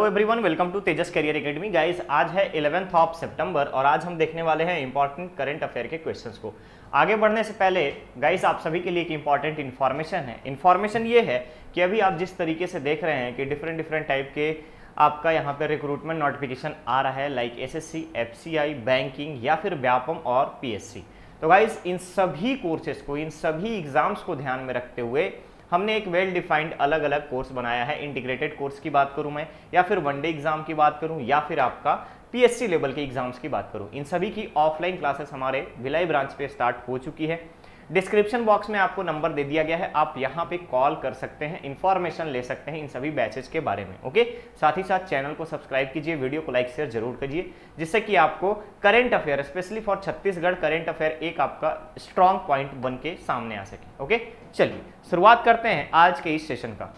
Hello everyone, welcome to Tejas career academy. Guys, आज है 11th of सितंबर और आज हम देखने वाले हैं इंपॉर्टेंट करंट अफेयर के क्वेश्चंस को। आगे बढ़ने से पहले गाइस, आप सभी के लिए एक इंपॉर्टेंट इन्फॉर्मेशन है। इन्फॉर्मेशन ये है कि अभी आप जिस तरीके से देख रहे हैं कि डिफरेंट टाइप के आपका यहाँ पे रिक्रूटमेंट नोटिफिकेशन आ रहा है, लाइक एसएससी, एफसीआई, बैंकिंग या फिर व्यापम और पीएससी। तो गाइस, इन सभी कोर्सेज को, इन सभी एग्जाम्स को ध्यान में रखते हुए हमने एक वेल डिफाइंड अलग अलग कोर्स बनाया है। इंटीग्रेटेड कोर्स की बात करूं मैं, या फिर वनडे एग्जाम की बात करूं, या फिर आपका पीएससी लेवल के एग्जाम्स की बात करूं, इन सभी की ऑफलाइन क्लासेस हमारे भिलाई ब्रांच पे स्टार्ट हो चुकी है। डिस्क्रिप्शन बॉक्स में आपको नंबर दे दिया गया है, आप यहाँ पे कॉल कर सकते हैं, इंफॉर्मेशन ले सकते हैं इन सभी बैचेज के बारे में। ओके, साथ ही साथ चैनल को सब्सक्राइब कीजिए, वीडियो को लाइक शेयर जरूर कीजिए, जिससे कि आपको current affair, specially for Chhattisgarh current affair, एक आपका स्ट्रॉन्ग पॉइंट बन के सामने आ सके। ओके, चलिए शुरुआत करते हैं आज के इस सेशन का।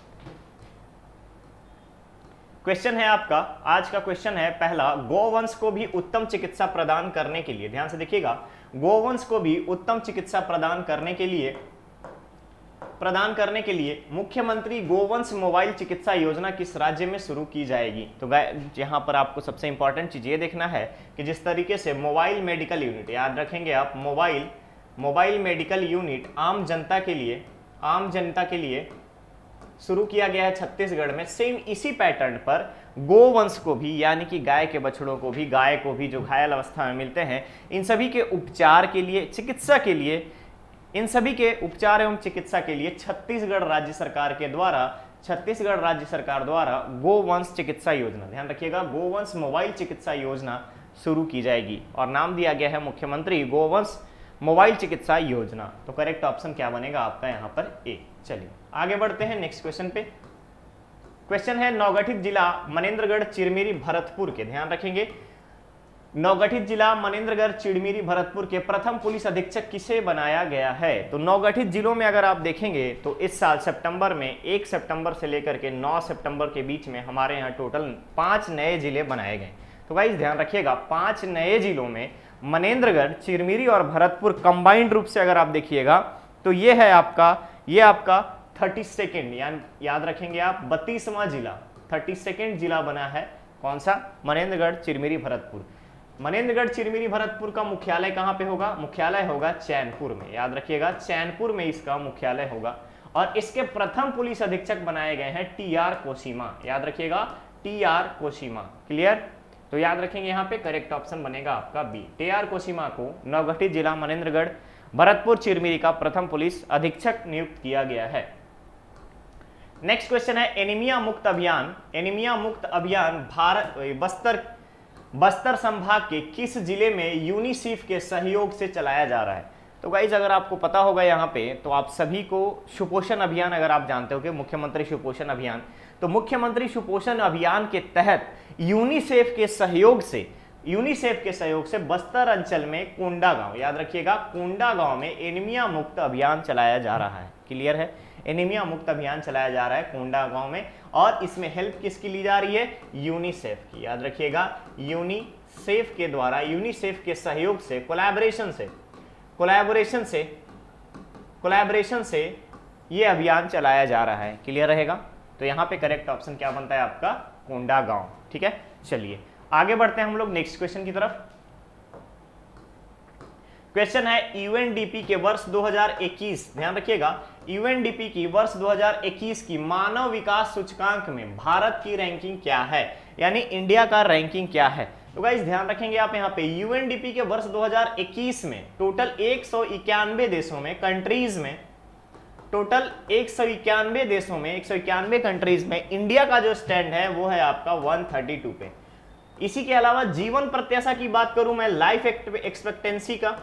क्वेश्चन है आपका, आज का क्वेश्चन है पहला, गोवंश को भी उत्तम चिकित्सा प्रदान करने के लिए, ध्यान से देखिएगा, गोवंश को भी उत्तम चिकित्सा प्रदान करने के लिए मुख्यमंत्री गोवंश मोबाइल चिकित्सा योजना किस राज्य में शुरू की जाएगी। तो यहाँ पर आपको सबसे इंपॉर्टेंट चीज ये देखना है कि जिस तरीके से मोबाइल मेडिकल यूनिट, याद रखेंगे आप, मोबाइल मेडिकल यूनिट आम जनता के लिए शुरू किया गया है छत्तीसगढ़ में, सेम इसी पैटर्न पर गोवंश को भी, यानी कि गाय के बछड़ों को भी, गाय को भी जो घायल अवस्था में मिलते हैं, इन सभी के उपचार के लिए, चिकित्सा के लिए, इन सभी के उपचार एवं चिकित्सा के लिए छत्तीसगढ़ राज्य सरकार द्वारा गोवंश चिकित्सा योजना, ध्यान रखिएगा, गोवंश मोबाइल चिकित्सा योजना शुरू की जाएगी और नाम दिया गया है मुख्यमंत्री गोवंश मोबाइल चिकित्सा योजना। तो करेक्ट ऑप्शन क्या बनेगा आपका यहाँ पर? ए। चलिए आगे बढ़ते हैं नेक्स्ट क्वेश्चन पे। क्वेश्चन है, नवगठित जिला मनेन्द्रगढ़ चिरमिरी भरतपुर के, ध्यान रखेंगे, नवगठित जिला मनेन्द्रगढ़ चिरमिरी भरतपुर के प्रथम पुलिस अधीक्षक किसे बनाया गया है। तो नवगठित जिलों में अगर आप देखेंगे तो इस साल सितंबर में 1 सितंबर से लेकर के 9 सितंबर के बीच में हमारे यहाँ टोटल 5 नए जिले बनाए गए। तो गाइस ध्यान रखिएगा, 5 नए जिलों में मनेन्द्रगढ़, चिरमिरी और भरतपुर कंबाइंड रूप से अगर आप देखिएगा तो ये है आपका 32nd, याद रखेंगे आप, 32वां जिला, 32nd जिला बना है। कौन सा? मनेन्द्रगढ़, चिरमिरी, भरतपुर। मनेन्द्रगढ़, चिरमिरी, भरतपुर का मुख्यालय कहां पे होगा? मुख्यालय होगा चैनपुर में, याद रखिएगा, चैनपुर में इसका मुख्यालय होगा। और इसके प्रथम पुलिस अधीक्षक बनाए गए हैं टीआर कोसीमा, याद रखिएगा, टीआर कोसीमा। क्लियर? तो याद रखेंगे यहाँ पे करेक्ट ऑप्शन बनेगा आपका बी। टीआर कोसीमा को नवगठित जिला मनेन्द्रगढ़, भरतपुर, चिरमिरी का प्रथम पुलिस अधीक्षक नियुक्त किया गया है। नेक्स्ट क्वेश्चन है, एनीमिया मुक्त अभियान भारत बस्तर संभाग के किस जिले में यूनिसेफ के सहयोग से चलाया जा रहा है। तो गाइज अगर आपको पता होगा यहाँ पे, तो आप सभी को सुपोषण अभियान, अगर आप जानते हो कि मुख्यमंत्री सुपोषण अभियान, तो मुख्यमंत्री सुपोषण अभियान के तहत यूनिसेफ के सहयोग से बस्तर अंचल में कोंडा गांव, याद रखिएगा, कोंडा गांव में एनीमिया मुक्त अभियान चलाया जा रहा है। क्लियर है? एनीमिया मुक्त अभियान चलाया जा रहा है कोंडा गांव में, और इसमें हेल्प किसकी ली जा रही है? यूनिसेफ की, याद रखिएगा, यूनिसेफ के द्वारा, यूनिसेफ के सहयोग से, कोलैबोरेशन से ये अभियान चलाया जा रहा है। क्लियर रहेगा? तो यहां पे करेक्ट ऑप्शन क्या बनता है आपका? कोंडा गांव। ठीक है, चलिए आगे बढ़ते हैं हम लोग नेक्स्ट क्वेश्चन की तरफ। क्वेश्चन है, यूएनडीपी के वर्ष 2021, ध्यान रखिएगा, यूएनडीपी की वर्ष 2021 की मानव विकास सूचकांक में भारत की रैंकिंग क्या है, यानी इंडिया का रैंकिंग क्या है। तो गाइस ध्यान रखेंगे आप यहाँ पे, यूएनडीपी के वर्ष 2021 में टोटल 191 देशों में, कंट्रीज में, टोटल 191 देशों में, 191 कंट्रीज में इंडिया का जो स्टैंड है वो है आपका 132 पे। इसी के अलावा जीवन प्रत्याशा की बात करूं मैं, लाइफ एक्सपेक्टेंसी का,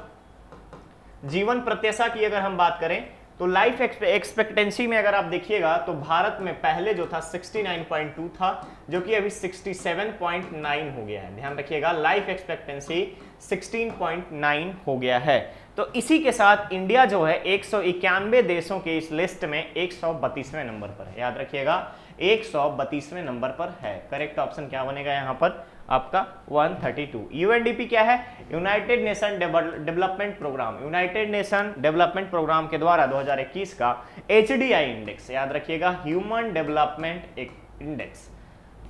जीवन प्रत्याशा की अगर हम बात करें तो लाइफ एक्सपेक्टेंसी में अगर आप देखिएगा तो भारत में पहले जो था 69.2 था, जो कि अभी 67.9 हो गया है। ध्यान रखिएगा, लाइफ एक्सपेक्टेंसी 16.9 हो गया है। तो इसी के साथ इंडिया जो है 191 देशों के इस लिस्ट में 132वें नंबर पर है, याद रखिएगा, 132वें नंबर पर है। करेक्ट ऑप्शन क्या बनेगा यहाँ पर आपका? 132। यूएनडीपी क्या है? United Nation development programme, United Nation development programme के द्वारा 2021 का एचडीआई इंडेक्स, याद रखिएगा, ह्यूमन डेवलपमेंट इंडेक्स,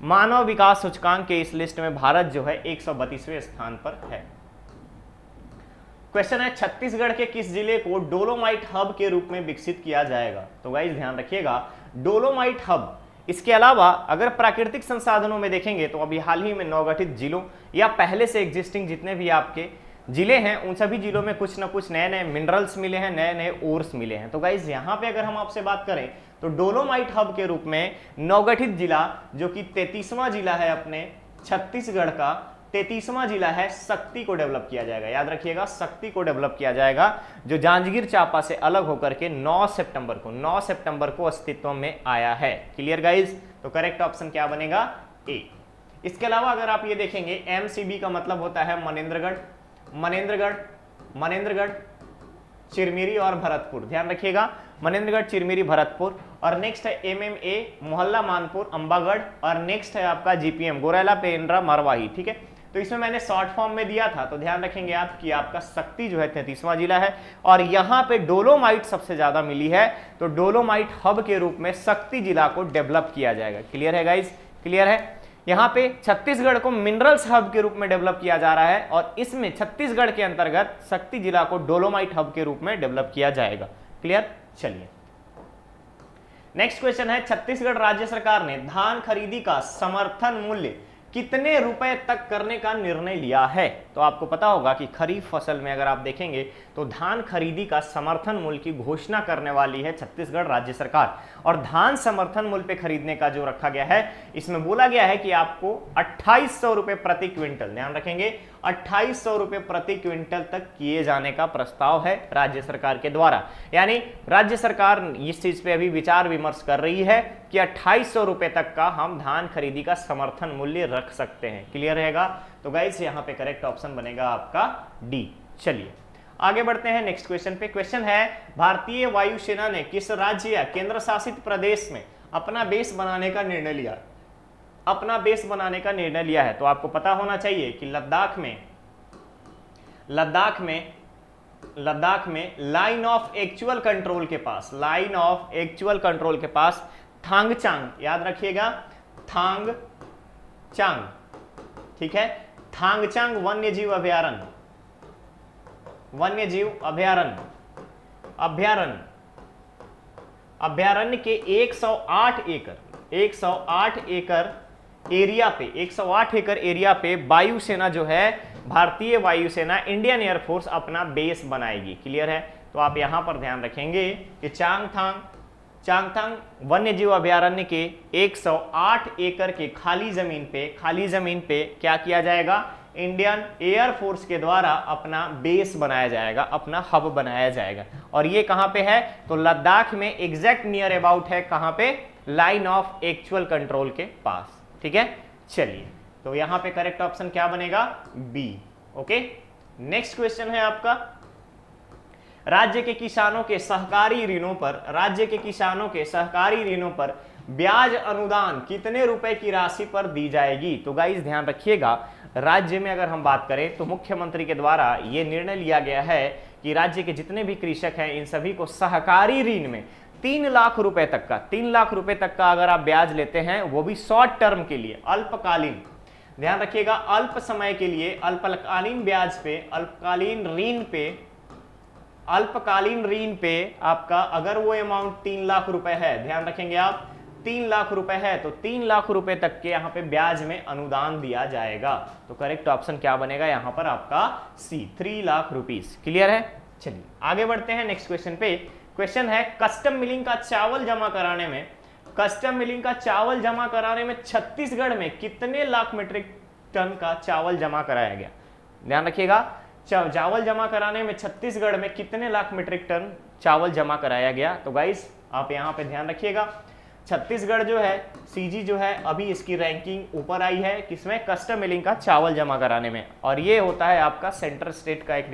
मानव विकास सूचकांक के इस लिस्ट में भारत जो है 132वें स्थान पर है। क्वेश्चन है छत्तीसगढ़ के किस जिले को डोलोमाइट हब के रूप में विकसित किया जाएगा? तो गाइस ध्यान रखिएगा, डोलोमाइट हब। इसके अलावा अगर प्राकृतिक संसाधनों में देखेंगे तो अभी हाल ही में नवगठित जिलों या पहले से एग्जिस्टिंग जितने भी आपके जिले हैं उन सभी जिलों में कुछ ना कुछ नए नए मिनरल्स मिले हैं, नए नए ओर्स मिले हैं। तो गाइस यहाँ पे अगर हम आपसे बात करें तो डोलोमाइट हब के रूप में नवगठित जिला जो कि 33वां जिला है अपने छत्तीसगढ़ का 33वां जिला है, शक्ति को डेवलप किया जाएगा। याद रखिएगा, शक्ति को डेवलप किया जाएगा जो जांजगीर चांपा से अलग होकर के 9 सितंबर को अस्तित्व में आया है। Clear guys? तो करेक्ट ऑप्शन क्या बनेगा? ए। इसके अलावा अगर आप ये देखेंगे एमसीबी का मतलब होता है मनेन्द्रगढ़, चिरमिरी और भरतपुर। ध्यान रखिएगा, मनेन्द्रगढ़, चिरमिरी, भरतपुर। और नेक्स्ट है एमएमए मोहल्ला मानपुर, अंबागढ़। और नेक्स्ट है आपका जीपीएम गोरेला, पेंड्रा, मरवाही। ठीक है, तो इसमें मैंने शॉर्ट फॉर्म में दिया था, तो ध्यान रखेंगे आप कि आपका शक्ति जो है 33वां जिला है और यहां पे डोलोमाइट सबसे ज्यादा मिली है, तो डोलोमाइट हब के रूप में शक्ति जिला को डेवलप किया जाएगा। क्लियर है गाइज? क्लियर है? यहां पे छत्तीसगढ़ को मिनरल्स हब के रूप में डेवलप किया जा रहा है और इसमें छत्तीसगढ़ के अंतर्गत शक्ति जिला को डोलोमाइट हब के रूप में डेवलप किया जाएगा। क्लियर? चलिए नेक्स्ट क्वेश्चन है, छत्तीसगढ़ राज्य सरकार ने धान खरीदी का समर्थन मूल्य कितने रुपए तक करने का निर्णय लिया है? तो आपको पता होगा कि खरीफ फसल में अगर आप देखेंगे तो धान खरीदी का समर्थन मूल्य की घोषणा करने वाली है छत्तीसगढ़ राज्य सरकार। और धान समर्थन मूल्य पे खरीदने का जो रखा गया है, इसमें बोला गया है कि आपको 2800 रुपए प्रति क्विंटल, ध्यान रखेंगे 2800 रुपए प्रति क्विंटल तक किए जाने का प्रस्ताव है राज्य सरकार के द्वारा। यानी राज्य सरकार इस चीज पे अभी विचार विमर्श कर रही है कि 2800 रुपए तक का हम धान खरीदी का समर्थन मूल्य रख सकते हैं। क्लियर रहेगा? तो गाइस यहाँ पे करेक्ट ऑप्शन बनेगा आपका डी। चलिए आगे बढ़ते हैं नेक्स्ट क्वेश्चन पे। क्वेश्चन है, भारतीय वायुसेना ने किस राज्य या केंद्र शासित प्रदेश में अपना बेस बनाने का निर्णय लिया? अपना बेस बनाने का निर्णय लिया है। तो आपको पता होना चाहिए कि लद्दाख में लाइन ऑफ एक्चुअल कंट्रोल के पास थांगचांग, याद रखिएगा थांगचांग, ठीक है, थांगचांग वन्यजीव अभयारण्य के 108 एकड़ एरिया पे वायुसेना जो है, भारतीय वायुसेना, इंडियन एयरफोर्स अपना बेस बनाएगी। क्लियर है? तो आप यहां पर ध्यान रखेंगे कि चांगथांग वन्यजीव अभयारण्य के 108 एकड़ के खाली जमीन पे क्या किया जाएगा? इंडियन एयरफोर्स के द्वारा अपना बेस बनाया जाएगा, अपना हब बनाया जाएगा। और ये कहां पे है? तो लद्दाख में एग्जैक्ट नियर अबाउट है। कहां पे? लाइन ऑफ एक्चुअल कंट्रोल के पास। ठीक है, चलिए तो यहां पे करेक्ट ऑप्शन क्या बनेगा? बी। ओके, नेक्स्ट क्वेश्चन है आपका, राज्य के किसानों के सहकारी ऋणों पर ब्याज अनुदान कितने रुपए की राशि पर दी जाएगी? तो गाइस ध्यान रखिएगा, राज्य में अगर हम बात करें तो मुख्यमंत्री के द्वारा यह निर्णय लिया गया है कि राज्य के जितने भी कृषक हैं इन सभी को सहकारी ऋण में 3 लाख रुपए तक का अगर आप ब्याज लेते हैं, वो भी शॉर्ट टर्म के लिए, अल्पकालीन, ध्यान रखिएगा, अल्प समय के लिए, अल्पकालीन ब्याज पे, अल्पकालीन ऋण पे आपका अगर वो अमाउंट 3 लाख रुपए है, ध्यान रखेंगे आप 3 लाख रुपए है, तो 3 लाख रुपए तक के यहां पे ब्याज में अनुदान दिया जाएगा। तो करेक्ट ऑप्शन क्या बनेगा यहां पर? आपका सी, 3 लाख रुपीस। क्लियर है? चलिए आगे बढ़ते हैं नेक्स्ट क्वेश्चन पे। क्वेश्चन है, कस्टम मिलिंग का चावल जमा कराने में छत्तीसगढ़ में कितने लाख मीट्रिक टन का चावल जमा कराया गया? ध्यान रखिएगा, चावल जमा कराने में छत्तीसगढ़ में कितने लाख मीट्रिक टन चावल जमा कराया गया? तो गाइस आप यहां पे ध्यान रखिएगा, छत्तीसगढ़ जो है सीजी जो है अभी इसकी रैंकिंग ऊपर आई है, किसमें? कस्टम मिलिंग का चावल जमा कराने में। और ये होता है आपका सेंटर स्टेट का एक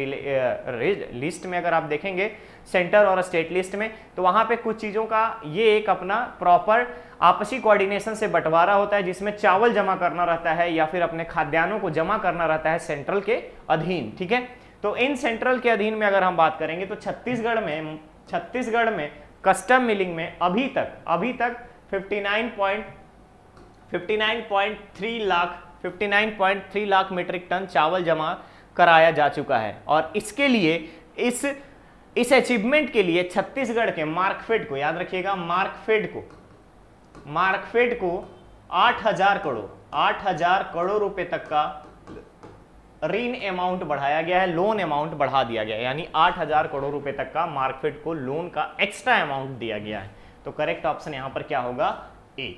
लिस्ट में, अगर आप देखेंगे सेंटर और स्टेट लिस्ट में, तो वहां पे कुछ चीजों का ये एक अपना प्रॉपर आपसी कोऑर्डिनेशन से बंटवारा होता है, जिसमें चावल जमा करना रहता है या फिर अपने खाद्यान्नों को जमा करना रहता है सेंट्रल के अधीन। ठीक है, तो इन सेंट्रल के अधीन में अगर हम बात करेंगे तो छत्तीसगढ़ में कस्टम मिलिंग में अभी तक 59.5 59.3 लाख मीट्रिक टन चावल जमा कराया जा चुका है। और इसके लिए इस अचीवमेंट के लिए छत्तीसगढ़ के मार्कफेड को, याद रखिएगा, मार्कफेड को 8,000 करोड़ रुपए तक का ऋण अमाउंट बढ़ाया गया है, लोन अमाउंट बढ़ा दिया गया है, यानी 8,000 करोड़ रुपए तक का मार्कफेड को लोन का एक्स्ट्रा अमाउंट दिया गया है। तो करेक्ट ऑप्शन यहां पर क्या होगा? ए।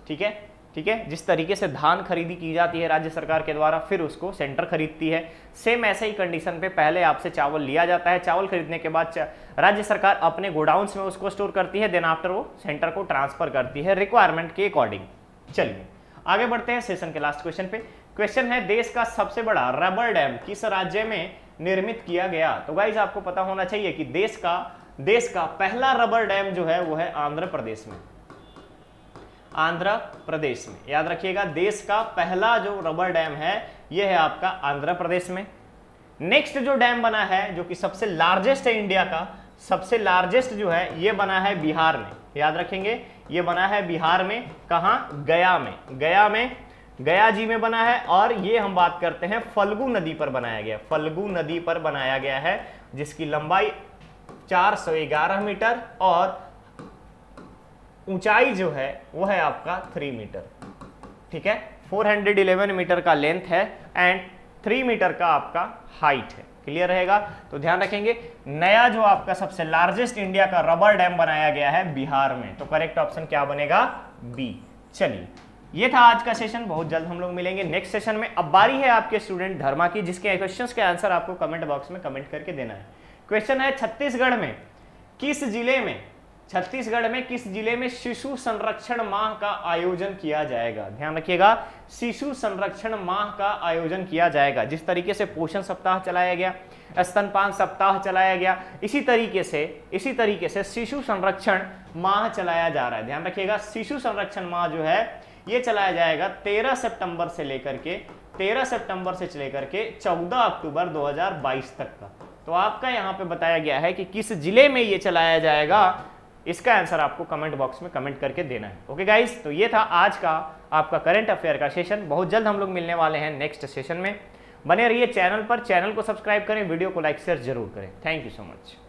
ठीक है, ठीक है। जिस तरीके से धान खरीदी की जाती है राज्य सरकार के द्वारा, फिर उसको सेंटर खरीदती है, सेम ऐसे ही कंडीशन पे पहले आपसे चावल लिया जाता है, चावल खरीदने के बाद राज्य सरकार अपने गोडाउन्स में उसको स्टोर करती है, देन आफ्टर वो सेंटर को ट्रांसफर करती है रिक्वायरमेंट के अकॉर्डिंग। चलिए आगे बढ़ते हैं सेशन के लास्ट क्वेश्चन पे। क्वेश्चन है, देश का सबसे बड़ा रबर डैम किस राज्य में निर्मित किया गया? तो गाइस आपको पता होना चाहिए कि देश का पहला रबर डैम जो है वो है आंध्र प्रदेश में। आंध्र प्रदेश में, याद रखिएगा, देश का पहला जो रबर डैम है ये है आपका आंध्र प्रदेश में। नेक्स्ट जो डैम बना है, जो कि सबसे लार्जेस्ट है इंडिया का, सबसे लार्जेस्ट जो है ये बना है बिहार में, याद रखेंगे, ये बना है बिहार में। कहां? गया में, गया जी में बना है। और ये हम बात करते हैं फल्गु नदी पर बनाया गया, फल्गु नदी पर बनाया गया है, जिसकी लंबाई 411 मीटर और ऊंचाई जो है वो है आपका 3 मीटर। ठीक है, 411 मीटर का लेंथ है एंड 3 मीटर का आपका हाइट है। क्लियर रहेगा? तो ध्यान रखेंगे, नया जो आपका सबसे लार्जेस्ट इंडिया का रबर डैम बनाया गया है बिहार में। तो करेक्ट ऑप्शन क्या बनेगा? बी। चलिए, ये था आज का सेशन, बहुत जल्द हम लोग मिलेंगे नेक्स्ट सेशन में। अब बारी है आपके स्टूडेंट धर्मा की, जिसके क्वेश्चंस के आंसर आपको कमेंट बॉक्स में कमेंट करके देना है। क्वेश्चन है, छत्तीसगढ़ में किस जिले में शिशु संरक्षण माह का आयोजन किया जाएगा? ध्यान रखिएगा, शिशु संरक्षण माह का आयोजन किया जाएगा। जिस तरीके से पोषण सप्ताह चलाया गया, स्तनपान सप्ताह चलाया गया, इसी तरीके से शिशु संरक्षण माह चलाया जा रहा है। ध्यान रखिएगा, शिशु संरक्षण माह जो है ये चलाया जाएगा 13 सितंबर से लेकर के 14 अक्टूबर 2022 तक का। तो आपका यहाँ पे बताया गया है कि किस जिले में ये चलाया जाएगा, इसका आंसर आपको कमेंट बॉक्स में कमेंट करके देना है। ओके गाइस, तो ये था आज का आपका करंट अफेयर का सेशन। बहुत जल्द हम लोग मिलने वाले हैं नेक्स्ट सेशन में। बने रहिए चैनल पर, चैनल को सब्सक्राइब करें, वीडियो को लाइक शेयर जरूर करें। Thank you so much.